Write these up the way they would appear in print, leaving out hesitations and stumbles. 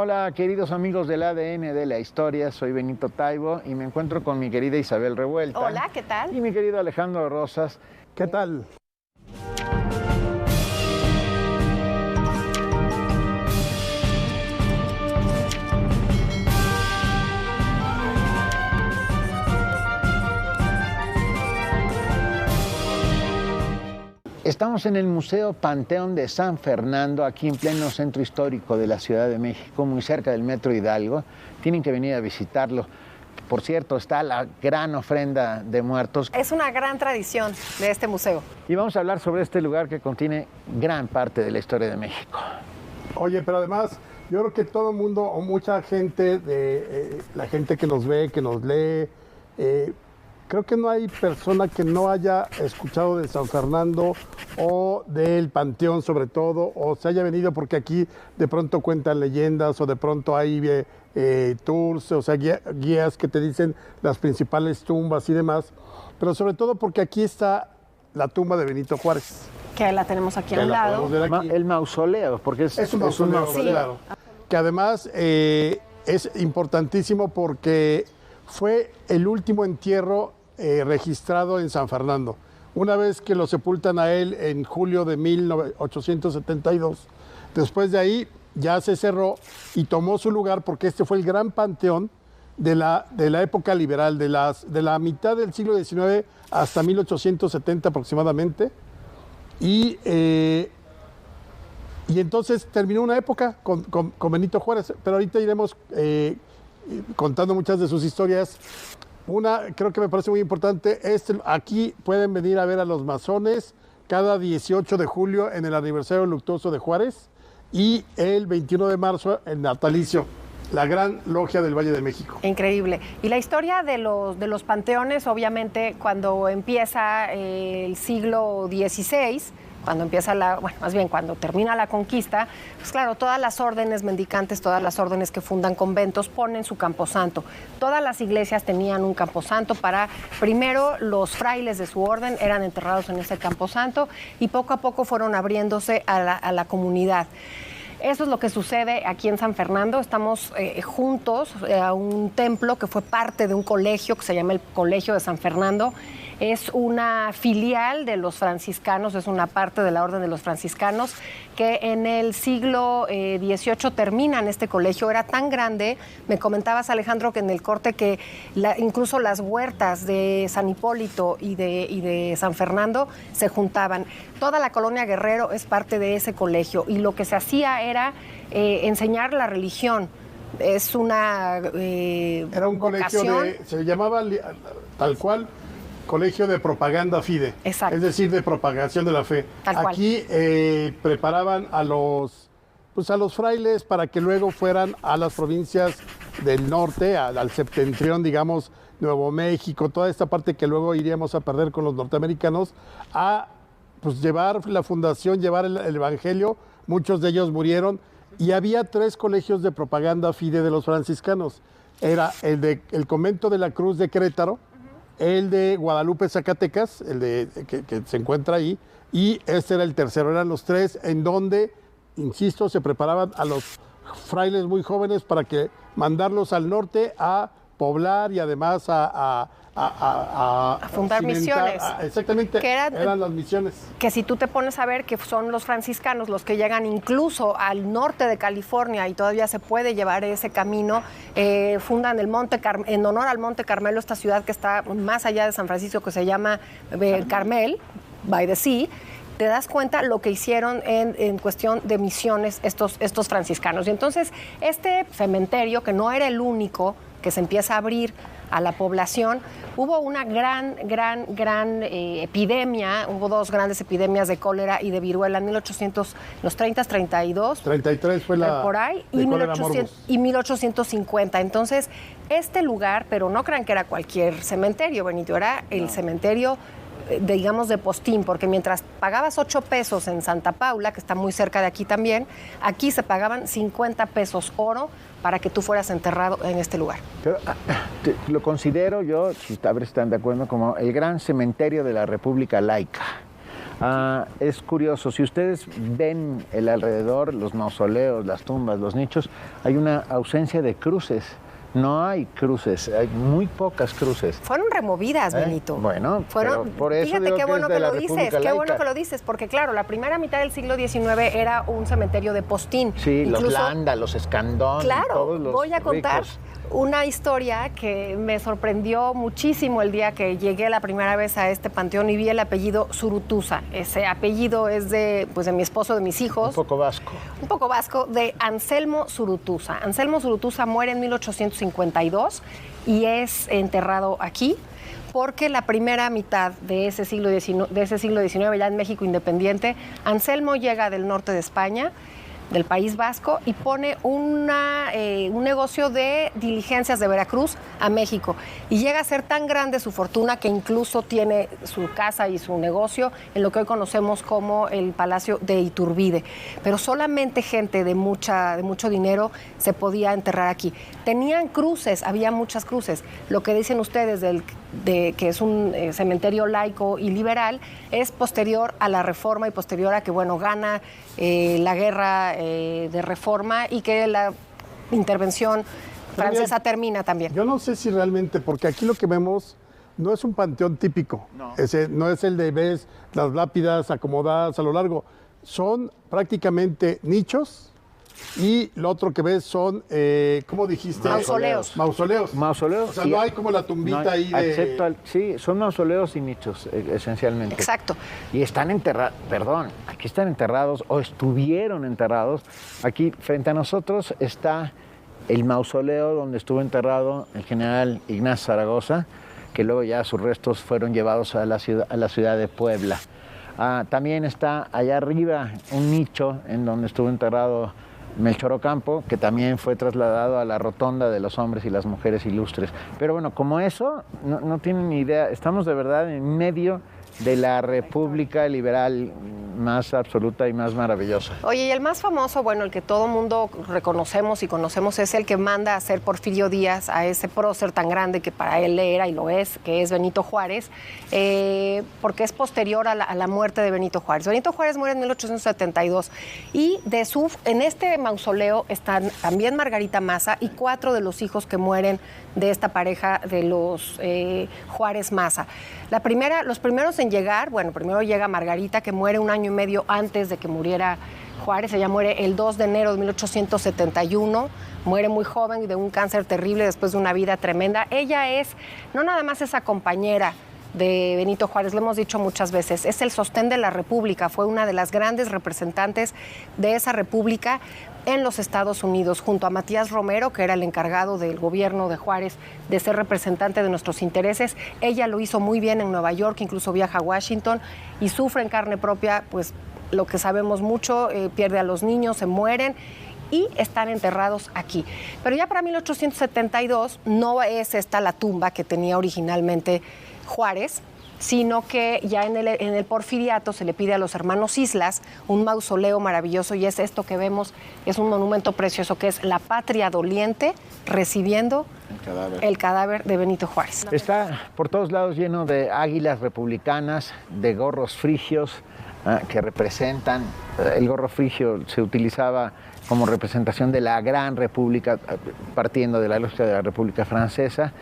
Hola, queridos amigos del ADN de la historia, soy Benito Taibo y me encuentro con mi querida Isabel Revuelta. Hola, ¿qué tal? Y mi querido Alejandro Rosas. ¿Qué tal? Estamos en el Museo Panteón de San Fernando, aquí en pleno centro histórico de la Ciudad de México, muy cerca del Metro Hidalgo. Tienen que venir a visitarlo. Por cierto, está la gran ofrenda de muertos. Es una gran tradición de este museo. Y vamos a hablar sobre este lugar que contiene gran parte de la historia de México. Oye, pero además, yo creo que todo el mundo, o mucha gente, la gente que nos ve, que nos lee, creo que no hay persona que no haya escuchado de San Fernando o del Panteón sobre todo, o se haya venido porque aquí de pronto cuentan leyendas o de pronto hay tours, o sea, guías que te dicen las principales tumbas y demás, pero sobre todo porque aquí está la tumba de Benito Juárez. Que la tenemos aquí a un lado. El mausoleo, porque es un mausoleo, sí. Claro. Que además es importantísimo porque fue el último entierro registrado en San Fernando. Una vez que lo sepultan a él en julio de 1872, después de ahí ya se cerró y tomó su lugar porque este fue el gran panteón de la época liberal, de la mitad del siglo XIX hasta 1870 aproximadamente. Y entonces terminó una época con Benito Juárez, pero ahorita iremos contando muchas de sus historias. Una, creo que me parece muy importante, aquí pueden venir a ver a los masones cada 18 de julio en el aniversario luctuoso de Juárez y el 21 de marzo el natalicio, la gran logia del Valle de México. Increíble. Y la historia de los panteones, obviamente, cuando empieza el siglo XVI, cuando empieza cuando termina la conquista, pues claro, todas las órdenes mendicantes, todas las órdenes que fundan conventos ponen su camposanto. Todas las iglesias tenían un camposanto primero los frailes de su orden eran enterrados en ese camposanto y poco a poco fueron abriéndose a la comunidad. Eso es lo que sucede aquí en San Fernando. Estamos juntos a un templo que fue parte de un colegio que se llama el Colegio de San Fernando. Es una filial de los franciscanos, es una parte de la orden de los franciscanos, que en el siglo XVIII terminan este colegio. Era tan grande, me comentabas, Alejandro, que en el corte que incluso las huertas de San Hipólito y de San Fernando se juntaban. Toda la colonia Guerrero es parte de ese colegio y lo que se hacía era enseñar la religión. Es una era un vocación. Colegio se llamaba tal cual Colegio de Propaganda Fide. Exacto. Es decir, de propagación de la fe. Aquí preparaban a los frailes para que luego fueran a las provincias del norte, al septentrión, digamos, Nuevo México, toda esta parte que luego iríamos a perder con los norteamericanos, a llevar la fundación, llevar el evangelio. Muchos de ellos murieron y había 3 colegios de propaganda fide de los franciscanos. Era el convento de la Cruz de Querétaro, el de Guadalupe, Zacatecas, que se encuentra ahí, y este era el tercero. Eran los 3 en donde, insisto, se preparaban a los frailes muy jóvenes para que mandarlos al norte a poblar y además a fundar misiones. Exactamente, que eran las misiones. Que si tú te pones a ver que son los franciscanos los que llegan incluso al norte de California y todavía se puede llevar ese camino, fundan en honor al Monte Carmelo, esta ciudad que está más allá de San Francisco, que se llama Carmel, by the Sea. Te das cuenta lo que hicieron en cuestión de misiones estos franciscanos. Y entonces este cementerio, que no era el único que se empieza a abrir a la población, hubo una gran epidemia, hubo 2 grandes epidemias de cólera y de viruela en los 30, 32. 33 fue la por ahí, y 1850. Entonces, este lugar, pero no crean que era cualquier cementerio, Benito, era el cementerio digamos, de postín, porque mientras pagabas 8 pesos en Santa Paula, que está muy cerca de aquí también, aquí se pagaban 50 pesos oro para que tú fueras enterrado en este lugar. Pero, lo considero yo, a ver si están de acuerdo, como el gran cementerio de la República Laica. Es curioso, si ustedes ven el alrededor, los mausoleos, las tumbas, los nichos, hay una ausencia de cruces. No hay cruces, hay muy pocas cruces. Fueron removidas, Benito. Bueno, fueron, por eso fíjate qué bueno que lo dices, qué bueno que lo dices, porque claro, la primera mitad del siglo XIX era un cementerio de postín. Sí, incluso, los Landa, los Escandón, claro, todos los voy a contar ricos. Una historia que me sorprendió muchísimo el día que llegué la primera vez a este panteón y vi el apellido Zurutuza. Ese apellido es de mi esposo, de mis hijos. Un poco vasco, de Anselmo Zurutuza. Anselmo Zurutuza muere en 1852 y es enterrado aquí porque la primera mitad de ese siglo XIX, ya en México independiente, Anselmo llega del norte de España, del País Vasco, y pone un negocio de diligencias de Veracruz a México. Y llega a ser tan grande su fortuna que incluso tiene su casa y su negocio en lo que hoy conocemos como el Palacio de Iturbide. Pero solamente gente de mucho dinero se podía enterrar aquí. Tenían cruces, había muchas cruces. Lo que dicen ustedes de que es un cementerio laico y liberal es posterior a la Reforma y posterior a que, gana la guerra de Reforma y que la intervención francesa termina también. Yo no sé si realmente, porque aquí lo que vemos no es un panteón típico, no es el de ves las lápidas acomodadas a lo largo, son prácticamente nichos. Y lo otro que ves son, ¿cómo dijiste? Mausoleos. O sea, no hay como la tumbita ahí de... Sí, son mausoleos y nichos, esencialmente. Exacto. Y están aquí están enterrados, o estuvieron enterrados. Aquí, frente a nosotros, está el mausoleo donde estuvo enterrado el general Ignacio Zaragoza, que luego ya sus restos fueron llevados a la ciudad de Puebla. También está allá arriba un nicho en donde estuvo enterrado Melchor Ocampo, que también fue trasladado a la rotonda de los hombres y las mujeres ilustres. Pero bueno, como eso, no tienen ni idea, estamos de verdad en medio de la república liberal más absoluta y más maravillosa. Oye, y el más famoso, el que todo mundo reconocemos y conocemos, es el que manda a hacer Porfirio Díaz a ese prócer tan grande que para él era y lo es, que es Benito Juárez, porque es posterior a la muerte de Benito Juárez. Benito Juárez muere en 1872 y en este mausoleo están también Margarita Maza y 4 de los hijos que mueren de esta pareja de los Juárez Maza. Los primeros en llegar, primero llega Margarita, que muere un año y medio antes de que muriera Juárez. Ella muere el 2 de enero de 1871, muere muy joven de un cáncer terrible después de una vida tremenda. Ella no nada más esa compañera de Benito Juárez, lo hemos dicho muchas veces, es el sostén de la República, fue una de las grandes representantes de esa República en los Estados Unidos, junto a Matías Romero, que era el encargado del gobierno de Juárez de ser representante de nuestros intereses. Ella lo hizo muy bien en Nueva York, incluso viaja a Washington y sufre en carne propia, pues lo que sabemos mucho, pierde a los niños, se mueren y están enterrados aquí. Pero ya para 1872 no es esta la tumba que tenía originalmente Juárez, sino que ya en el Porfiriato se le pide a los hermanos Islas un mausoleo maravilloso, y es esto que vemos, es un monumento precioso que es la patria doliente recibiendo el cadáver de Benito Juárez. Está por todos lados lleno de águilas republicanas, de gorros frigios que representan, el gorro frigio se utilizaba como representación de la gran república, partiendo de la lógica de la República Francesa.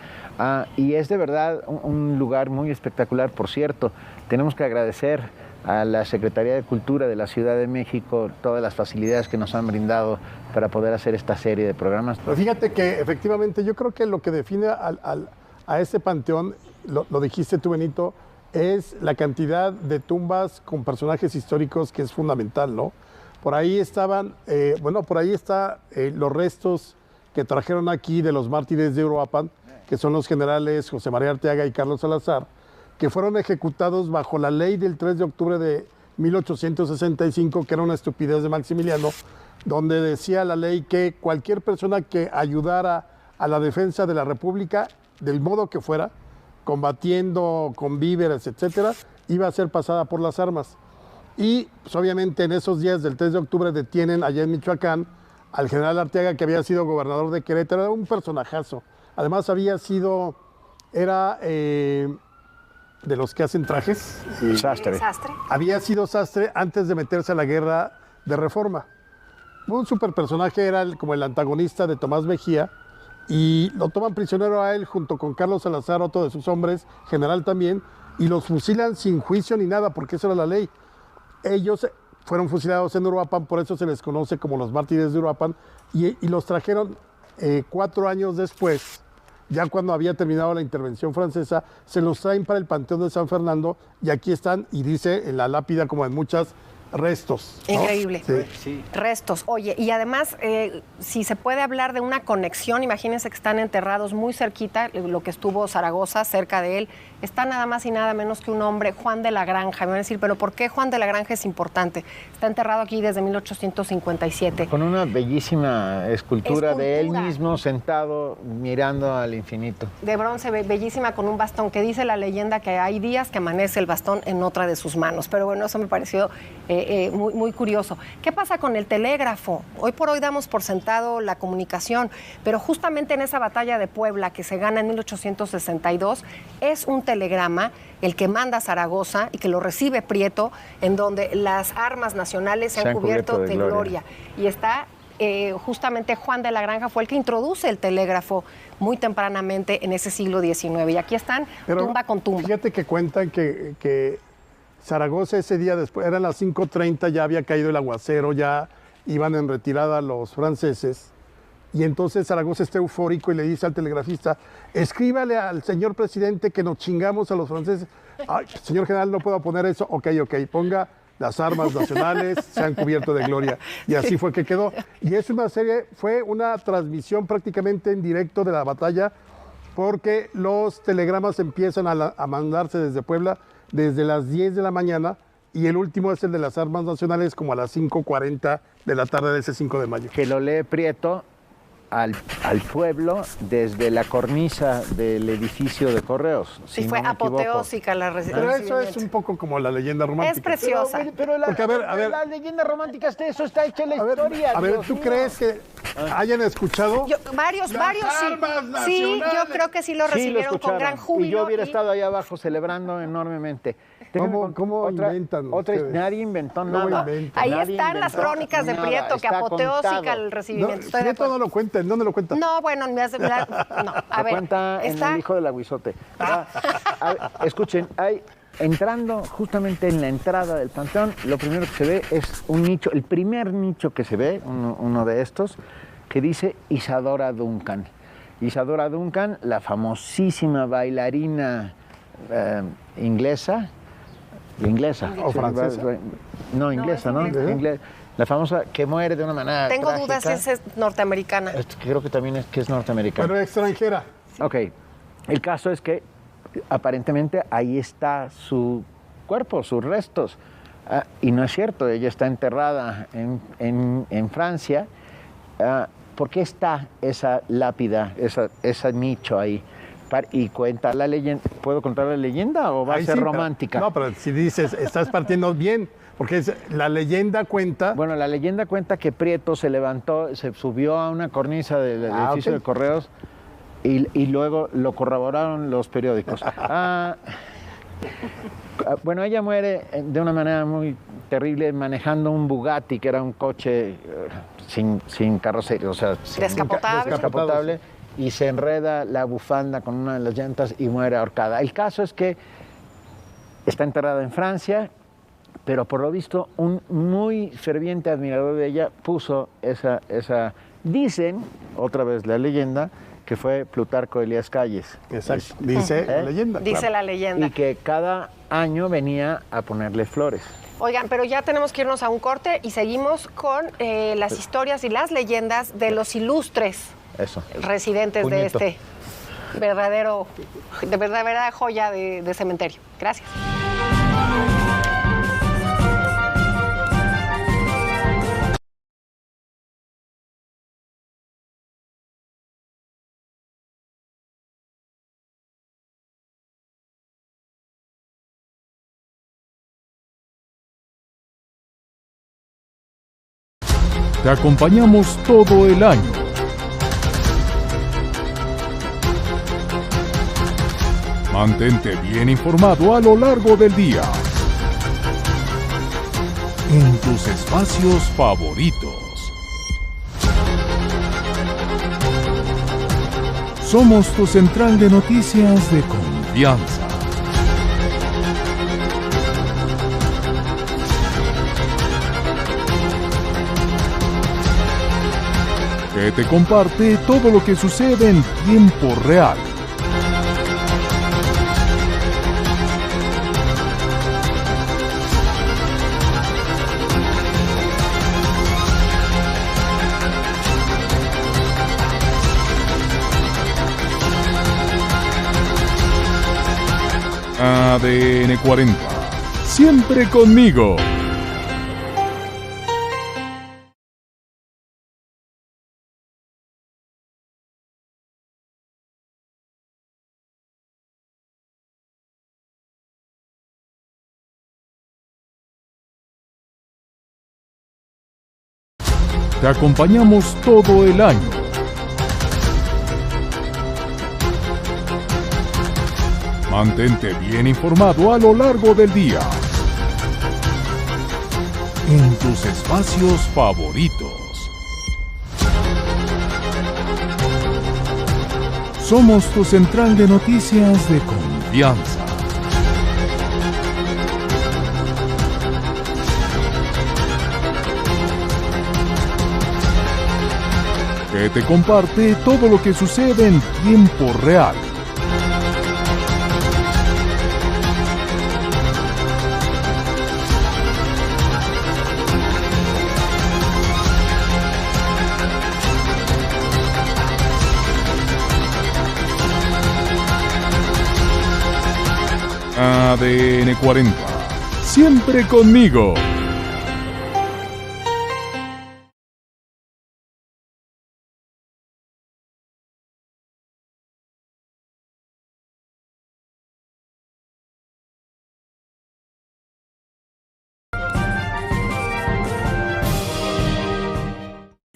Y es de verdad un lugar muy espectacular. Por cierto, tenemos que agradecer a la Secretaría de Cultura de la Ciudad de México todas las facilidades que nos han brindado para poder hacer esta serie de programas. Pero fíjate que efectivamente yo creo que lo que define a este panteón, lo dijiste tú, Benito, es la cantidad de tumbas con personajes históricos, que es fundamental, ¿no? Por ahí estaban, por ahí están los restos que trajeron aquí de los mártires de Uruapan, que son los generales José María Arteaga y Carlos Salazar, que fueron ejecutados bajo la ley del 3 de octubre de 1865, que era una estupidez de Maximiliano, donde decía la ley que cualquier persona que ayudara a la defensa de la República, del modo que fuera, combatiendo con víveres, etcétera, iba a ser pasada por las armas. Y pues, obviamente en esos días del 3 de octubre detienen allá en Michoacán al general Arteaga, que había sido gobernador de Querétaro, era un personajazo. Además era de los que hacen trajes. Sastre. Había sido sastre antes de meterse a la guerra de Reforma. Un super personaje, era como el antagonista de Tomás Mejía, y lo toman prisionero a él junto con Carlos Salazar, otro de sus hombres, general también, y los fusilan sin juicio ni nada, porque esa era la ley. Ellos fueron fusilados en Uruapan, por eso se les conoce como los mártires de Uruapan, y los trajeron 4 años después, ya cuando había terminado la intervención francesa, se los traen para el Panteón de San Fernando, y aquí están, y dice en la lápida, como en muchas, restos, ¿no? Increíble. Sí. Restos. Oye, y además, si se puede hablar de una conexión, imagínense que están enterrados muy cerquita, lo que estuvo Zaragoza, cerca de él, está nada más y nada menos que un hombre, Juan de la Granja. Me van a decir, ¿pero por qué Juan de la Granja es importante? Está enterrado aquí desde 1857. Con una bellísima escultura de él mismo sentado mirando al infinito. De bronce, bellísima, con un bastón, que dice la leyenda que hay días que amanece el bastón en otra de sus manos. Pero bueno, eso me pareció muy, muy curioso. ¿Qué pasa con el telégrafo? Hoy por hoy damos por sentado la comunicación, pero justamente en esa batalla de Puebla que se gana en 1862, es un telegrama el que manda Zaragoza y que lo recibe Prieto, en donde las armas nacionales se han cubierto de gloria. Y está justamente Juan de la Granja, fue el que introduce el telégrafo muy tempranamente en ese siglo XIX. Y aquí están, pero tumba con tumba. Fíjate que cuentan que Zaragoza ese día después, eran las 5:30, ya había caído el aguacero, ya iban en retirada los franceses, y entonces Zaragoza está eufórico y le dice al telegrafista, escríbale al señor presidente que nos chingamos a los franceses. Ay, señor general, no puedo poner eso. Ok, ponga las armas nacionales, se han cubierto de gloria. Y así fue que quedó. Y es una serie, fue una transmisión prácticamente en directo de la batalla, porque los telegramas empiezan a mandarse desde Puebla desde las 10 de la mañana, y el último es el de las armas nacionales como a las 5:40 de la tarde de ese 5 de mayo. Que lo lee Prieto al pueblo desde la cornisa del edificio de Correos. Sí, si fue no apoteósica la Pero eso es un poco como la leyenda romántica. Es preciosa. Pero la leyenda romántica, eso está hecha en la historia. A ver, ¿tú crees que hayan escuchado? Varios sí. Sí, yo creo que sí lo recibieron con gran júbilo. Y yo hubiera estado ahí abajo celebrando enormemente. ¿Cómo inventan? Nadie inventó nada. Ahí están las crónicas de Prieto, que apoteósica el recibimiento. Prieto no lo cuenta, ¿dónde lo cuenta? No, bueno, no, a ver. Cuenta en El hijo del aguizote. Escuchen, entrando justamente en la entrada del panteón, lo primero que se ve es un nicho, el primer nicho que se ve, uno de estos, que dice Isadora Duncan. Isadora Duncan, la famosísima bailarina inglesa o francesa. No, inglesa, ¿no? La famosa que muere de una manera Tengo trágica. dudas si es norteamericana. Creo que también es norteamericana. Pero extranjera. Ok. El caso es que aparentemente ahí está su cuerpo, sus restos. Y no es cierto, ella está enterrada en Francia. ¿Por qué está esa lápida, ese nicho ahí? Y cuenta la leyenda. ¿Puedo contar la leyenda o va a ser romántica? No, pero si dices, estás partiendo bien, porque la leyenda cuenta... Bueno, la leyenda cuenta que Prieto se levantó, se subió a una cornisa del edificio de Correos y luego lo corroboraron los periódicos. Bueno, ella muere de una manera muy terrible manejando un Bugatti, que era un coche sin carrocería, o sea, descapotable. Y se enreda la bufanda con una de las llantas y muere ahorcada. El caso es que está enterrada en Francia, pero por lo visto un muy ferviente admirador de ella puso esa dicen, otra vez la leyenda, que fue Plutarco Elías Calles. Exacto, dice la leyenda. Dice claro. la leyenda. Y que cada año venía a ponerle flores. Oigan, pero ya tenemos que irnos a un corte y seguimos con las historias y las leyendas de los ilustres residentes Puñito. De este verdadera joya de cementerio. Gracias. Te acompañamos todo el año. Mantente bien informado a lo largo del día. En tus espacios favoritos. Somos tu central de noticias de confianza. Que te comparte todo lo que sucede en tiempo real. ADN 40. Siempre conmigo. Te acompañamos todo el año. Mantente bien informado a lo largo del día. En tus espacios favoritos. Somos tu central de noticias de confianza. Que te comparte todo lo que sucede en tiempo real. ADN 40. Siempre conmigo.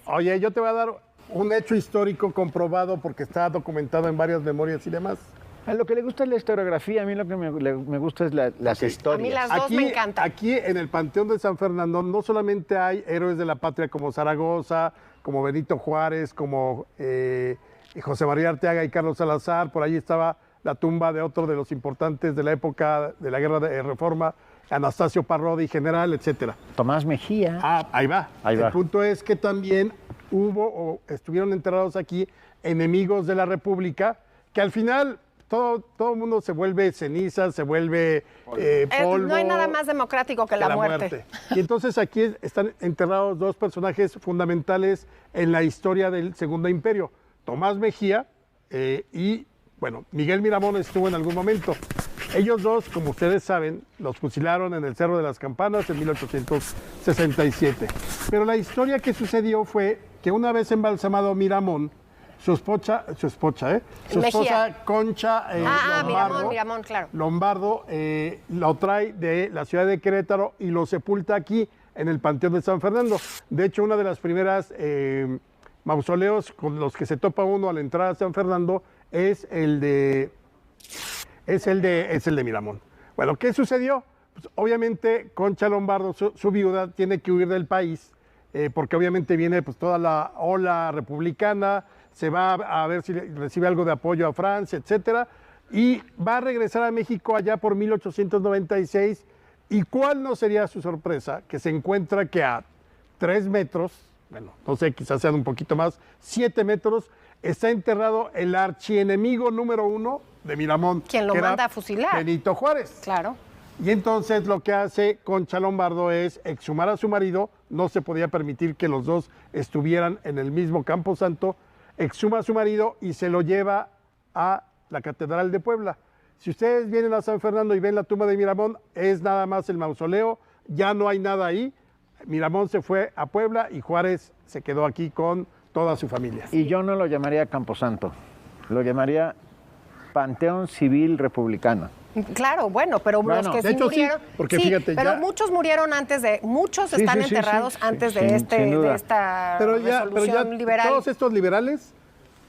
Oye, yo te voy a dar un hecho histórico comprobado porque está documentado en varias memorias y demás. A lo que le gusta es la historiografía, a mí lo que me gusta es las historias. A mí las dos me encantan. Aquí en el Panteón de San Fernando no solamente hay héroes de la patria como Zaragoza, como Benito Juárez, como José María Arteaga y Carlos Salazar, por ahí estaba la tumba de otro de los importantes de la época de la Guerra de Reforma, Anastasio Parrodi, general, etcétera. Tomás Mejía. Ah, ahí va. El punto es que también hubo o estuvieron enterrados aquí enemigos de la República, que al final todo el mundo se vuelve ceniza, se vuelve polvo. No hay nada más democrático que la muerte. Y entonces aquí están enterrados dos personajes fundamentales en la historia del Segundo Imperio. Tomás Mejía y, bueno, Miguel Miramón estuvo en algún momento. Ellos dos, como ustedes saben, los fusilaron en el Cerro de las Campanas en 1867. Pero la historia que sucedió fue que una vez embalsamado Miramón, su esposa Concha Miramón, claro. Lombardo lo trae de la ciudad de Querétaro y lo sepulta aquí en el Panteón de San Fernando. De hecho, una de las primeras mausoleos con los que se topa uno al entrar a San Fernando es el de Miramón. Bueno, ¿qué sucedió? Pues, obviamente Concha Lombardo, su viuda, tiene que huir del país porque obviamente viene pues, toda la ola republicana, se va a ver si recibe algo de apoyo a Francia, etcétera, y va a regresar a México allá por 1896. ¿Y cuál no sería su sorpresa? Que se encuentra que a 3 metros, bueno, no sé, quizás sean un poquito más, 7 metros, está enterrado el archienemigo número 1 de Miramón. ¿Quién lo manda a fusilar? Benito Juárez. Claro. Y entonces lo que hace Concha Lombardo es exhumar a su marido, no se podía permitir que los dos estuvieran en el mismo camposanto, exhuma a su marido y se lo lleva a la Catedral de Puebla. Si ustedes vienen a San Fernando y ven la tumba de Miramón, es nada más el mausoleo, ya no hay nada ahí. Miramón se fue a Puebla y Juárez se quedó aquí con toda su familia. Y yo no lo llamaría Camposanto, lo llamaría Panteón Civil Republicano. Claro, bueno, pero los que sí murieron, sí, porque fíjate, pero ya, muchos murieron antes de, muchos están enterrados antes de esta resolución liberal. Todos estos liberales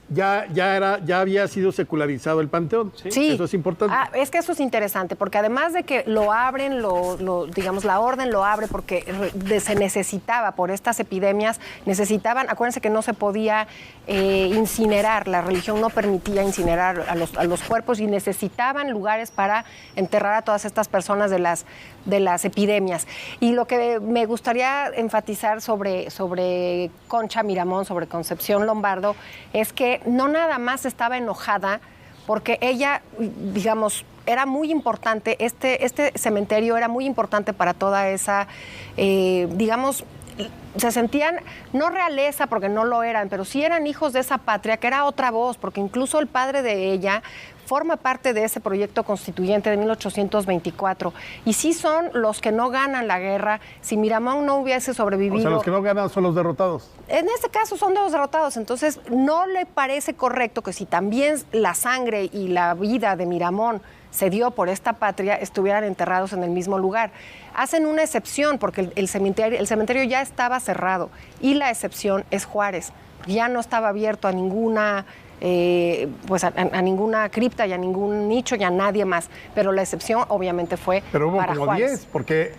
ya había sido secularizado el panteón. Sí. Eso es importante. Es que eso es interesante, porque además de que lo abren, digamos, la orden lo abre porque se necesitaba, por estas epidemias, acuérdense que no se podía incinerar, la religión no permitía incinerar a los cuerpos y necesitaban lugares para enterrar a todas estas personas de las epidemias. Y lo que me gustaría enfatizar sobre Concha Miramón, sobre Concepción Lombardo, es que no nada más estaba enojada porque ella, digamos, era muy importante, este cementerio era muy importante para toda esa, digamos, se sentían, no realeza porque no lo eran, pero sí eran hijos de esa patria, que era otra voz, porque incluso el padre de ella forma parte de ese proyecto constituyente de 1824. Y sí son los que no ganan la guerra. Si Miramón no hubiese sobrevivido... O sea, los que no ganan son los derrotados. En este caso son los derrotados. Entonces, no le parece correcto que si también la sangre y la vida de Miramón se dio por esta patria, estuvieran enterrados en el mismo lugar. Hacen una excepción porque el cementerio ya estaba cerrado y la excepción es Juárez. Ya no estaba abierto a ninguna... a ninguna cripta y a ningún nicho y a nadie más. Pero la excepción obviamente fue pero hubo para como Juárez. 10, porque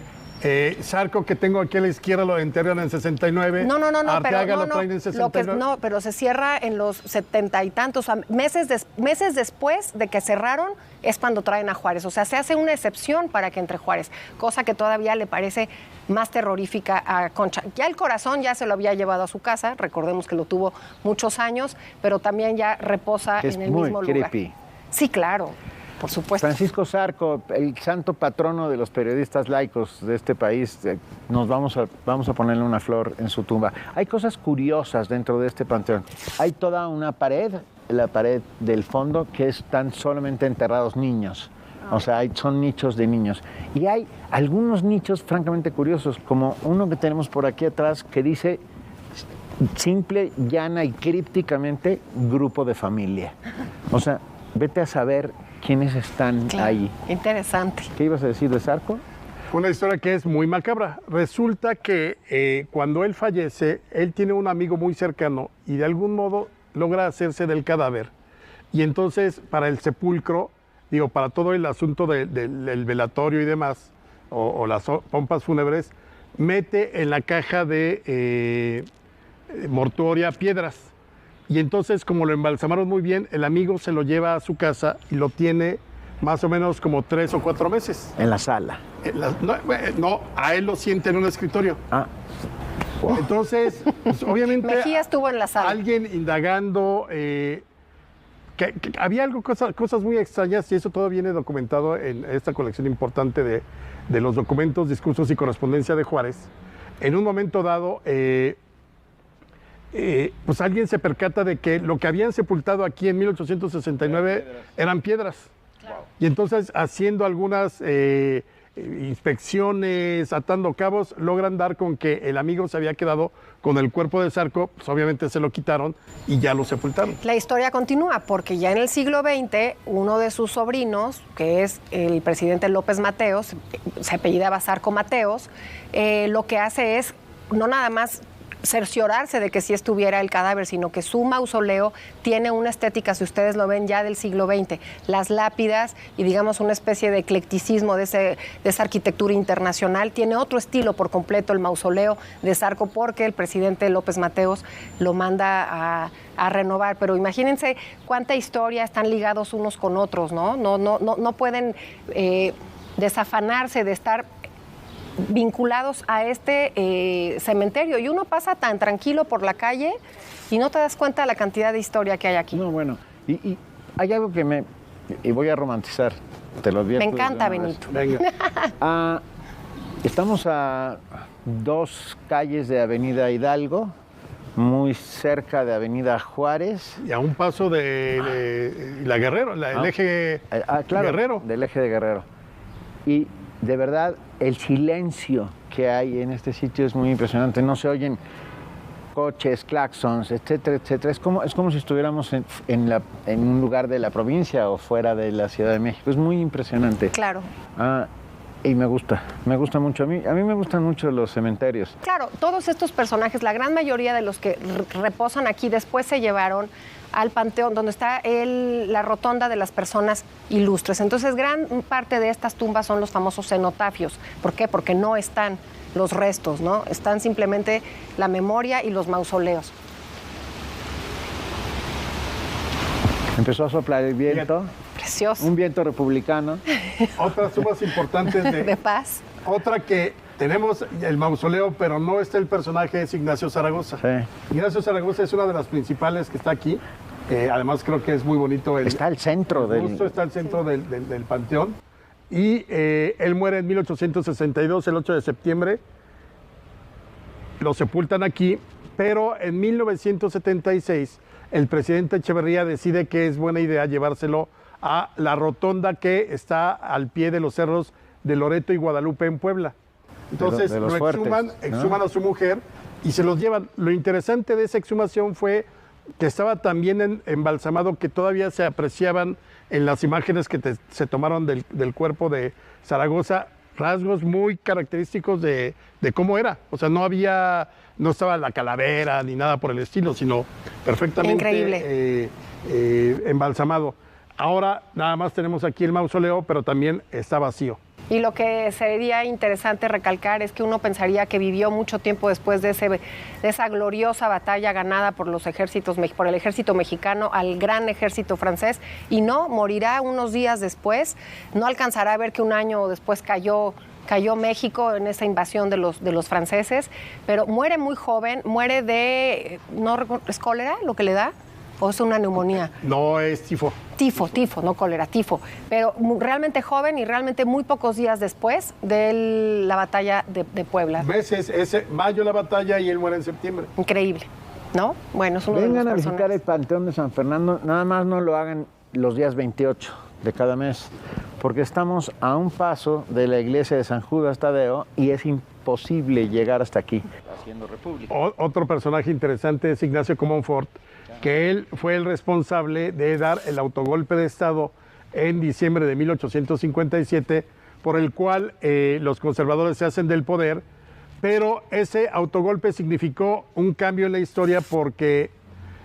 Zarco, que tengo aquí a la izquierda, lo enterran en 69. No, Arteaga lo traen en 69. Pero se cierra en los 70 y tantos. O sea, meses después de que cerraron es cuando traen a Juárez. O sea, se hace una excepción para que entre Juárez, cosa que todavía le parece más terrorífica a Concha. Ya el corazón ya se lo había llevado a su casa, recordemos que lo tuvo muchos años, pero también ya reposa en el mismo lugar. Es muy creepy. Sí, claro, por supuesto. Francisco Zarco, el santo patrono de los periodistas laicos de este país, vamos a ponerle una flor en su tumba. Hay cosas curiosas dentro de este panteón. Hay toda una pared, la pared del fondo, que están solamente enterrados niños. O sea, son nichos de niños. Y hay algunos nichos francamente curiosos, como uno que tenemos por aquí atrás que dice simple, llana y crípticamente grupo de familia. O sea, vete a saber quiénes están ahí. Interesante. ¿Qué ibas a decir de Zarco? Una historia que es muy macabra. Resulta que cuando él fallece, él tiene un amigo muy cercano y de algún modo logra hacerse del cadáver. Y entonces, para el sepulcro, para todo el asunto del velatorio y demás, o las pompas fúnebres, mete en la caja de mortuoria piedras. Y entonces, como lo embalsamaron muy bien, el amigo se lo lleva a su casa y lo tiene más o menos como 3 o 4 meses. En la sala. No, a él lo siente en un escritorio. Wow. Entonces, pues, obviamente... Mejía estuvo en la sala. Alguien indagando... Que había cosas muy extrañas, y eso todo viene documentado en esta colección importante de los documentos, discursos y correspondencia de Juárez. En un momento dado, pues alguien se percata de que lo que habían sepultado aquí en 1869 eran piedras. Claro. Y entonces, haciendo algunas inspecciones, atando cabos, logran dar con que el amigo se había quedado con el cuerpo de Zarco, pues obviamente se lo quitaron y ya lo sepultaron. La historia continúa porque ya en el siglo XX, uno de sus sobrinos, que es el presidente López Mateos, se apellidaba Zarco Mateos, lo que hace es no nada más cerciorarse de que sí estuviera el cadáver, sino que su mausoleo tiene una estética, si ustedes lo ven, ya del siglo XX. Las lápidas y, digamos, una especie de eclecticismo de esa arquitectura internacional. Tiene otro estilo por completo el mausoleo de Zarco porque el presidente López Mateos lo manda a renovar. Pero imagínense cuánta historia están ligados unos con otros, ¿no? No pueden desafanarse de estar vinculados a este cementerio, y uno pasa tan tranquilo por la calle y no te das cuenta de la cantidad de historia que hay aquí. No, bueno, y hay algo que y voy a romantizar, te lo advierto. Me encanta, Benito. Venga. Estamos a 2 calles de Avenida Hidalgo, muy cerca de Avenida Juárez. Y a un paso de la Guerrero, el eje claro, Guerrero. Del eje de Guerrero. Y de verdad, el silencio que hay en este sitio es muy impresionante. No se oyen coches, claxons, etcétera, etcétera. Es como si estuviéramos en un lugar de la provincia o fuera de la Ciudad de México. Es muy impresionante. Claro. Y me gusta mucho. A mí me gustan mucho los cementerios. Claro, todos estos personajes, la gran mayoría de los que reposan aquí, después se llevaron al panteón, donde está la rotonda de las personas ilustres. Entonces, gran parte de estas tumbas son los famosos cenotafios. ¿Por qué? Porque no están los restos, ¿no? Están simplemente la memoria y los mausoleos. Empezó a soplar el viento. Precioso. Un viento republicano. Otras tumbas importantes de paz. Otra que tenemos el mausoleo, pero no está el personaje, es Ignacio Zaragoza. Sí. Ignacio Zaragoza es una de las principales que está aquí. Además creo que es muy bonito. Está al centro está al centro del panteón. Y él muere en 1862, el 8 de septiembre. Lo sepultan aquí, pero en 1976 el presidente Echeverría decide que es buena idea llevárselo a la rotonda que está al pie de los cerros de Loreto y Guadalupe en Puebla. Entonces de los lo exhuman, fuertes, ¿no? exhuman a su mujer y se los llevan. Lo interesante de esa exhumación fue que estaba tan bien embalsamado que todavía se apreciaban en las imágenes que se tomaron del cuerpo de Zaragoza rasgos muy característicos de cómo era. O sea, no estaba la calavera ni nada por el estilo, sino perfectamente embalsamado. Ahora nada más tenemos aquí el mausoleo, pero también está vacío. Y lo que sería interesante recalcar es que uno pensaría que vivió mucho tiempo después de esa gloriosa batalla ganada por el ejército mexicano al gran ejército francés, y no, morirá unos días después. No alcanzará a ver que un año después cayó México en esa invasión de los franceses, pero muere muy joven, muere de, no recuerdo, ¿es cólera lo que le da? ¿O es una neumonía? No, es tifo. Tifo, no cólera, tifo. Pero realmente joven y realmente muy pocos días después de la batalla de Puebla. ¿Ves? Es mayo la batalla y él muere en septiembre. Increíble, ¿no? Bueno, es uno Vengan de los a visitar el Panteón de San Fernando, nada más no lo hagan los días 28 de cada mes, porque estamos a un paso de la iglesia de San Judas Tadeo y es imposible llegar hasta aquí. Haciendo república. Otro personaje interesante es Ignacio Comonfort, que él fue el responsable de dar el autogolpe de Estado en diciembre de 1857, por el cual los conservadores se hacen del poder, pero ese autogolpe significó un cambio en la historia porque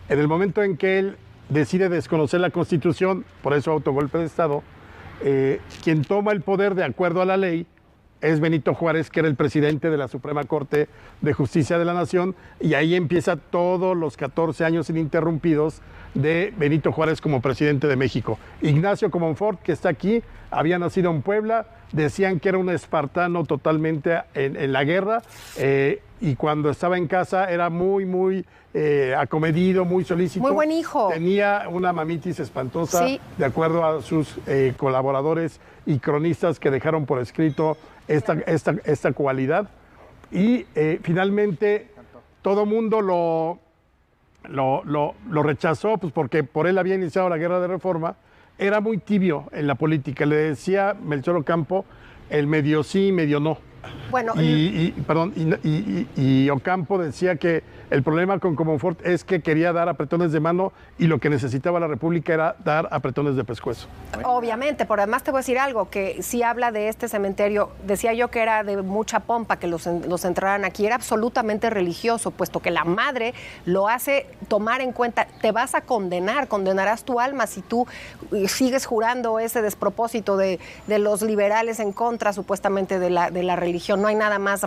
en el momento en que él decide desconocer la Constitución, por eso autogolpe de Estado, quien toma el poder de acuerdo a la ley es Benito Juárez, que era el presidente de la Suprema Corte de Justicia de la Nación, y ahí empieza todos los 14 años ininterrumpidos de Benito Juárez como presidente de México. Ignacio Comonfort, que está aquí, había nacido en Puebla, decían que era un espartano totalmente en la guerra, y cuando estaba en casa era muy acomedido, muy solícito. Muy buen hijo. Tenía una mamitis espantosa, sí, de acuerdo a sus colaboradores y cronistas que dejaron por escrito esta cualidad. Y finalmente todo mundo lo rechazó, pues porque por él había iniciado la guerra de reforma. Era muy tibio en la política, le decía Melchor Ocampo el medio sí, medio no. Bueno, y Ocampo decía que el problema con Comonfort es que quería dar apretones de mano y lo que necesitaba la República era dar apretones de pescuezo. Obviamente, pero además te voy a decir algo, que sí habla de este cementerio, decía yo que era de mucha pompa que los enterraran aquí, era absolutamente religioso, puesto que la madre lo hace tomar en cuenta, te vas a condenarás tu alma si tú sigues jurando ese despropósito de los liberales en contra supuestamente de la religión. No hay nada más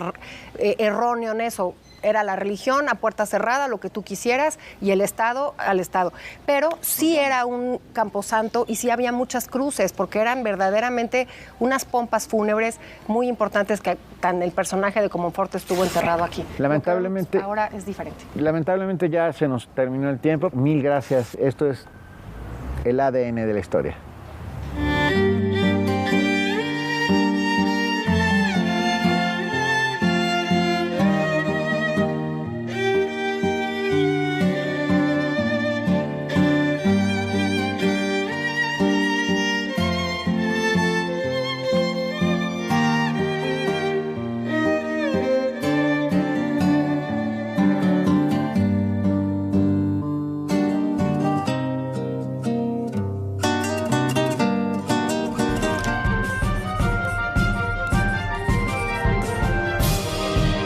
erróneo en eso. Era la religión a puerta cerrada, lo que tú quisieras, y el Estado al Estado. Pero sí era un camposanto y sí había muchas cruces, porque eran verdaderamente unas pompas fúnebres muy importantes que el personaje de Comonfort estuvo enterrado aquí. Lamentablemente. Ahora es diferente. Lamentablemente ya se nos terminó el tiempo. Mil gracias. Esto es el ADN de la historia.